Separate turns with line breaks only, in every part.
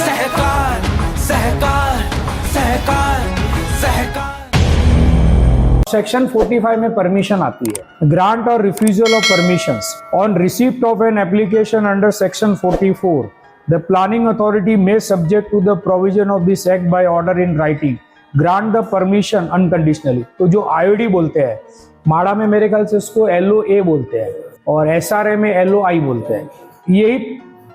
सहकार सहकार सहकार सहकार।
Section 45 में permission आती है, ग्रांट और refusal of permissions. On receipt of an application under section 44 the planning authority may subject to the provision of this act by order in writing grant the permission unconditionally. तो जो IOD बोलते हैं, माड़ा में मेरे ख्याल से उसको LOA बोलते हैं और SRA में LOI बोलते हैं, यही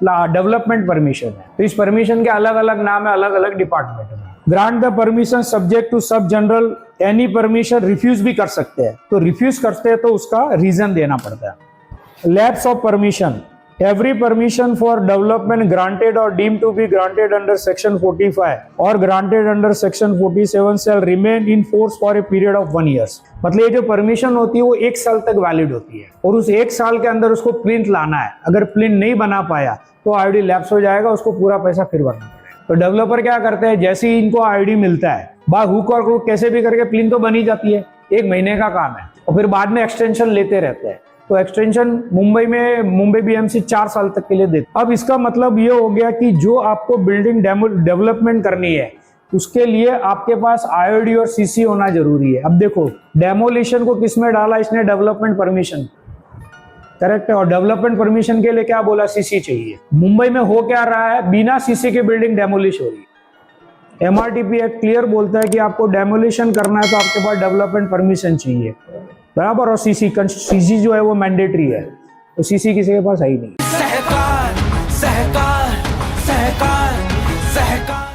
डेवलपमेंट परमिशन है। तो इस परमिशन के अलग अलग नाम है अलग अलग डिपार्टमेंट में। Grant the permission subject to सब जनरल, एनी परमिशन रिफ्यूज भी कर सकते हैं, तो रिफ्यूज करते हैं तो उसका रीजन देना पड़ता है। Lapse of permission, every permission for development granted or deemed to be granted under section 45 or granted under section 47 shall remain in force for a period of 1 year। मतलब ये जो परमिशन होती है वो 1 साल तक वैलिड होती है और उस 1 साल के अंदर उसको प्रिंट लाना है। अगर प्रिंट नहीं बना पाया तो आईडी लैप्स हो जाएगा, उसको पूरा पैसा फिर भरना पड़ेगा। तो डेवलपर क्या करते हैं, जैसे ही इनको आईडी मिलता है बाय हुक और क्रूक कैसे भी करके प्रिंट तो बनी जाती है, 1 महीने का काम है और फिर बाद में एक्सटेंशन लेते रहते हैं। तो एक्सटेंशन मुंबई BMC 4 साल तक के लिए देते। अब इसका मतलब ये हो गया कि जो आपको बिल्डिंग डेवलपमेंट करनी है उसके लिए आपके पास IOD और CC होना जरूरी है। अब देखो डेमोलिशन को किसमें डाला इसने, डेवलपमेंट परमिशन, करेक्ट है। और डेवलपमेंट परमिशन के लिए क्या बोला, CC चाहिए। मुंबई में हो क्या रहा है, बिना CC के बिल्डिंग डेमोलिश हो रही है। MRTP एक्ट क्लियर बोलता है कि आपको डेमोलिशन करना है तो आपके पास डेवलपमेंट परमिशन चाहिए, बराबर। और CC जो है वो मैंडेटरी है, तो CC किसी के पास है ही नहीं।
सहकार सहकार सहकार सहकार।